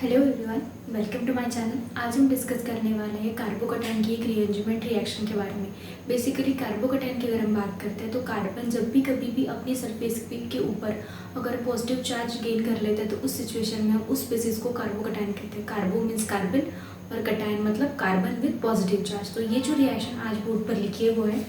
Hello everyone, welcome to my channel. आज हम discuss करने वाले हैं कार्बोकैटायन की एक रीअरेंजमेंट रिएक्शन के बारे में। बेसिकली कार्बोकैटायन की अगर हम बात करते हैं तो कार्बन जब भी कभी भी अपनी सरफेस के ऊपर अगर पॉजिटिव चार्ज गेन कर लेता है तो उस सिचुएशन में हम उस स्पीसीज को कार्बोकैटायन कहते हैं। कार्बो मीन्स कार्बन और कैटायन मतलब कार्बन विद पॉजिटिव चार्ज। तो ये जो रिएक्शन आज बोर्ड पर लिखी है वो है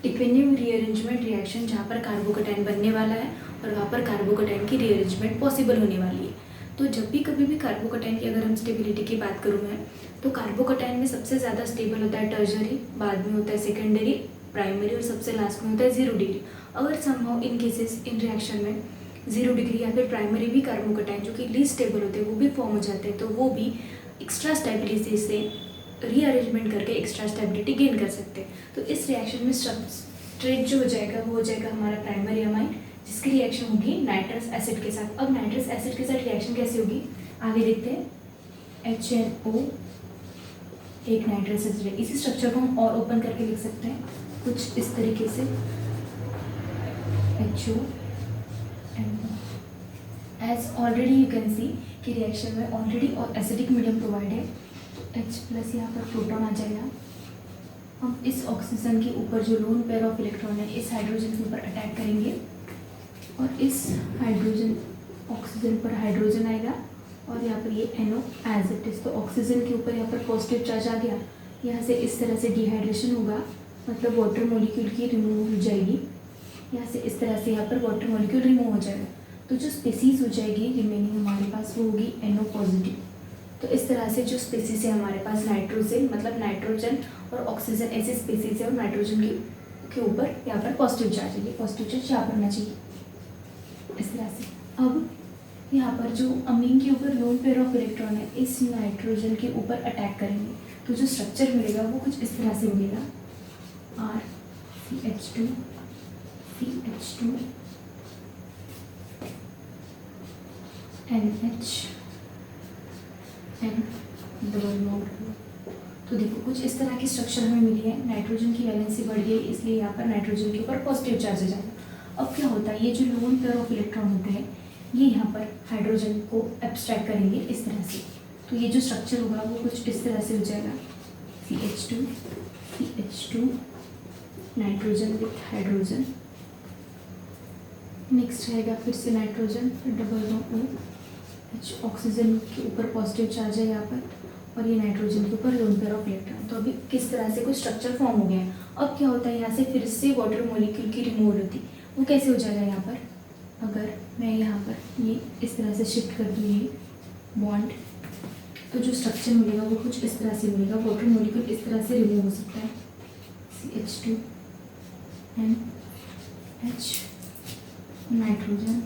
डिफिनिटिव रीअरेंजमेंट रिएक्शन, जहाँ पर कार्बोकैटायन बनने वाला है और वहाँ पर कार्बोकैटायन की रीअरेंजमेंट पॉसिबल होने वाली है। तो जब भी कभी भी कार्बोकैटायन की अगर हम स्टेबिलिटी की बात करूँ मैं, तो कार्बोकैटायन में सबसे ज़्यादा स्टेबल होता है टर्शरी, बाद में होता है सेकेंडरी, प्राइमरी और सबसे लास्ट में होता है 0 डिग्री। अगर somehow in cases in reaction में 0 डिग्री या फिर प्राइमरी भी कार्बोकैटायन जो कि लीस्ट स्टेबल होते हैं वो भी फॉर्म हो जाते हैं, तो वो भी एक्स्ट्रा स्टेबिलिटी से रीअरेंजमेंट करके एक्स्ट्रा स्टेबिलिटी गेन कर सकते हैं। तो इस रिएक्शन में स्ट्रेट जो हो जाएगा वो हो जाएगा हमारा प्राइमरी अमाइन, जिसकी रिएक्शन होगी नाइट्रस एसिड के साथ। अब नाइट्रस एसिड के साथ रिएक्शन कैसे होगी आगे देखते हैं। HNO एक नाइट्रस एसिड है। इसी स्ट्रक्चर को हम और ओपन करके लिख सकते हैं कुछ इस तरीके से HO as already you can see कि रिएक्शन में ऑलरेडी और एसिडिक मीडियम प्रोवाइड है, तो H प्लस यहाँ पर प्रोटॉन आ जाएगा। हम इस ऑक्सीजन के ऊपर जो लोन पेयर ऑफ इलेक्ट्रॉन है इस हाइड्रोजन के ऊपर अटैक करेंगे और इस हाइड्रोजन ऑक्सीजन पर हाइड्रोजन आएगा और यहाँ पर ये NO एज इट इज। तो ऑक्सीजन के ऊपर यहाँ पर पॉजिटिव चार्ज आ गया, यहाँ से इस तरह से डिहाइड्रेशन होगा, मतलब वाटर मॉलिक्यूल की रिमूव हो जाएगी। यहाँ से इस तरह से यहाँ पर वाटर मॉलिक्यूल रिमूव हो जाएगा, तो जो स्पीसीज हो जाएगी रिमेनिंग हमारे पास वो होगी NO पॉजिटिव। तो इस तरह से जो स्पीसीज है हमारे पास नाइट्रोजन मतलब नाइट्रोजन और ऑक्सीजन ऐसी स्पीसीज है, और नाइट्रोजन के ऊपर यहाँ पर पॉजिटिव चार्ज है, ये पॉजिटिव चार्ज यहाँ पर होना चाहिए इस तरह से। अब यहाँ पर जो अमीन के ऊपर लोन पेयर ऑफ इलेक्ट्रॉन है इस नाइट्रोजन के ऊपर अटैक करेंगे, तो जो स्ट्रक्चर मिलेगा वो कुछ इस तरह से मिलेगा RCH2 CH2 NH N double bond. तो देखो कुछ इस तरह की स्ट्रक्चर हमें मिली है। नाइट्रोजन की वैलेंसी बढ़ गई, इसलिए यहाँ पर नाइट्रोजन के ऊपर पॉजिटिव चार्ज आ जाएगा। अब क्या होता है, ये जो लोन पेयर ऑफ इलेक्ट्रॉन होते हैं ये यहाँ पर हाइड्रोजन को एब्स्ट्रैक्ट करेंगे इस तरह से, तो ये जो स्ट्रक्चर होगा वो कुछ इस तरह से हो जाएगा CH2 nitrogen with hydrogen. Next रहेगा फिर से नाइट्रोजन, फिर डबल बॉन्ड OH, ऑक्सीजन के ऊपर पॉजिटिव चार्ज है यहाँ पर और ये नाइट्रोजन के ऊपर लोन पेयर ऑफ इलेक्ट्रॉन। तो अभी किस तरह से कुछ स्ट्रक्चर फॉर्म हो गया है। अब क्या होता है, यहाँ से फिर से वाटर मॉलिक्यूल की रिमूवल होती, वो कैसे हो जाएगा यहाँ पर, अगर मैं यहाँ पर ये इस तरह से शिफ्ट कर दूँ ये बॉन्ड, तो जो स्ट्रक्चर मिलेगा वो कुछ इस तरह से मिलेगा। वाटर मॉलिक्यूल इस तरह से रिमूव हो सकता है CH2 NH nitrogen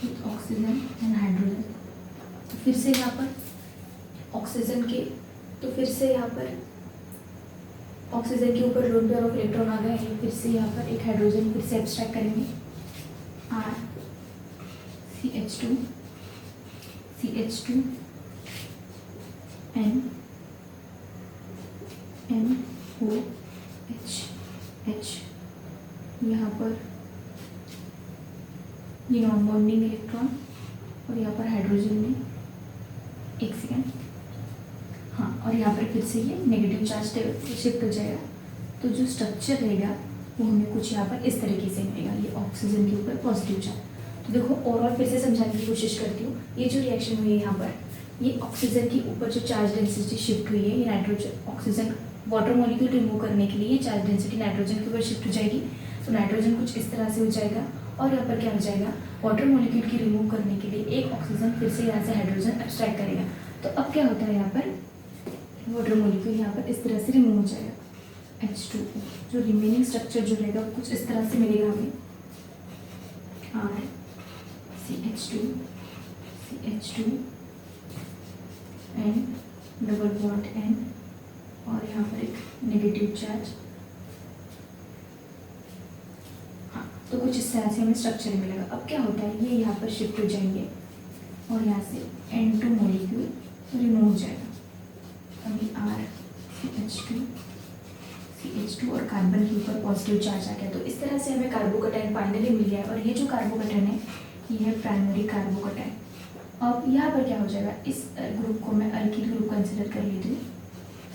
with oxygen and hydrogen. तो फिर से यहाँ पर ऑक्सीजन के, तो फिर से यहाँ पर ऑक्सीजन के ऊपर लोन पेयर ऑफ इलेक्ट्रॉन आ गए हैं, फिर से यहाँ पर एक हाइड्रोजन फिर से एब्स्ट्रैक्ट करेंगे CH2 NOH यहाँ पर ये नॉन बॉन्डिंग इलेक्ट्रॉन और यहाँ पर हाइड्रोजन में एक सेकेंड, हाँ, और यहाँ पर फिर से ये नेगेटिव चार्ज शिफ्ट हो जाएगा। तो जो स्ट्रक्चर रहेगा वो हमें कुछ यहाँ पर इस तरीके से मिलेगा, ये ऑक्सीजन के ऊपर पॉजिटिव चार्ज। तो देखो ओवरऑल फिर से समझाने की कोशिश करती हूँ। ये जो रिएक्शन हुई है यहाँ पर, ये ऑक्सीजन के ऊपर जो चार्ज डेंसिटी शिफ्ट हुई है, ये nitrogen oxygen water molecule remove करने के लिए ये चार्ज डेंसिटी नाइट्रोजन के ऊपर शिफ्ट हो जाएगी। तो नाइट्रोजन कुछ इस तरह से हो जाएगा और यहाँ पर क्या हो जाएगा, वाटर मॉलिक्यूल की रिमूव करने के लिए एक ऑक्सीजन फिर से यहाँ से हाइड्रोजन एब्स्ट्रैक्ट करेगा। तो अब क्या होता है, यहाँ पर वाटर मॉलिक्यूल यहाँ पर इस तरह से रिमूव हो जाएगा। H2O जो रिमेनिंग स्ट्रक्चर जो रहेगा कुछ इस तरह से मिलेगा हमें CH2 N double bond N और यहाँ पर एक नेगेटिव चार्ज। हाँ, तो कुछ इस तरह से हमें स्ट्रक्चर मिलेगा। अब क्या होता है, ये यहाँ पर शिफ्ट हो जाएंगे और यहाँ से N2 मॉलिक्यूल रिमूव हो जाएगा। अभी CH2 और कार्बन के ऊपर पॉजिटिव चार्ज आ गया। तो इस तरह से हमें कार्बोकैटायन फाइनली मिल गया है। और ये जो कार्बोकैटायन है ये है प्राइमरी कार्बोकैटायन। अब यहाँ पर क्या हो जाएगा, इस ग्रुप को मैं अल्किल ग्रुप कंसिडर कर लेती हूँ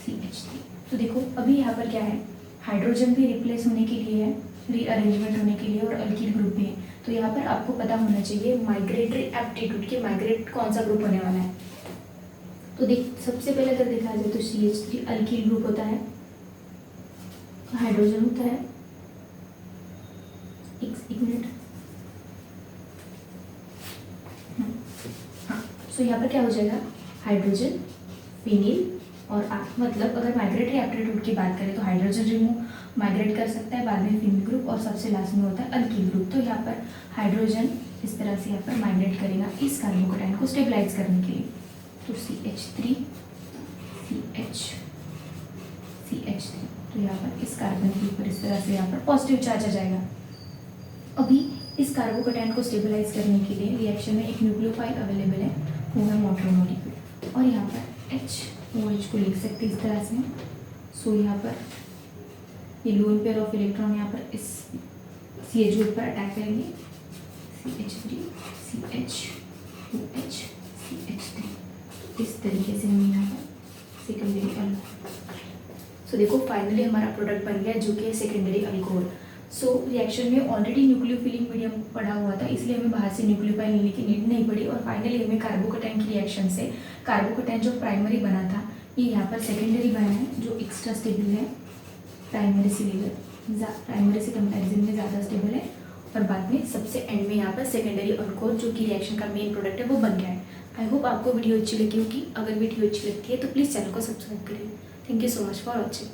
CH3। तो देखो अभी यहाँ पर क्या है, हाइड्रोजन भी रिप्लेस होने के लिए है, रीअरेंजमेंट होने के लिए, और अल्किल ग्रुप भी है। तो यहाँ पर आपको पता होना चाहिए माइग्रेटरी एप्टीट्यूड के माइग्रेट कौन सा ग्रुप होने वाला है। तो देख सबसे पहले अगर देखा जाए तो CH3 अल्किल ग्रुप होता है, हाइड्रोजन होता है, एक मिनट, हाँ। सो यहाँ पर क्या हो जाएगा, हाइड्रोजन, फिनिल और मतलब अगर माइग्रेटरी एप्टीट्यूड की बात करें तो हाइड्रोजन रिमूव माइग्रेट कर सकता है, बाद में फिनिल ग्रुप, और सबसे लास्ट में होता है अल्किल ग्रुप। तो यहाँ पर हाइड्रोजन इस तरह से यहाँ पर माइग्रेट करेगा इस कार्बोकेटाइन को स्टेबलाइज करने के लिए। तो CH3 CH3, तो यहाँ पर इस कार्बन के ऊपर इस तरह से यहाँ पर पॉजिटिव चार्ज आ जाएगा। अभी इस कार्बोकेटाइन को स्टेबलाइज करने के लिए रिएक्शन में एक न्यूक्लियोफाइल अवेलेबल है, वो है मोनोमोलिक्यूल, और यहाँ पर OH को लिख सकते हैं इस तरह से। सो यहाँ पर ये लोन पेयर ऑफ इलेक्ट्रॉन यहाँ पर इस CH ग्रुप पर अटैक करेंगे, CH3 CH OH CH3, इस तरीके से हम यहाँ पर सेकेंडरी अल्कोहल। सो देखो फाइनली हमारा प्रोडक्ट बन गया जो कि है सेकेंडरी अल्कोहल। सो रिएक्शन में ऑलरेडी न्यूक्लियोफिलिक मीडियम पड़ा हुआ था, इसलिए हमें बाहर से न्यूक्लियोफाइल लेने की नीड नहीं पड़ी, और फाइनली हमें कार्बोकेटाइन की रिएक्शन से कार्बोकेटाइन जो प्राइमरी बना था ये यहाँ पर सेकेंडरी बना है, जो एक्स्ट्रा स्टेबल है प्राइमरी से कंपैरिजन में ज़्यादा स्टेबल है, और बाद में सबसे एंड में यहाँ पर सेकेंडरी अल्कोहल जो कि रिएक्शन का मेन प्रोडक्ट है वो बन गया है। आई होप आपको वीडियो अच्छी लगी होगी। अगर वीडियो अच्छी लगती है तो प्लीज़ चैनल को सब्सक्राइब करिए। Thank you so much for watching.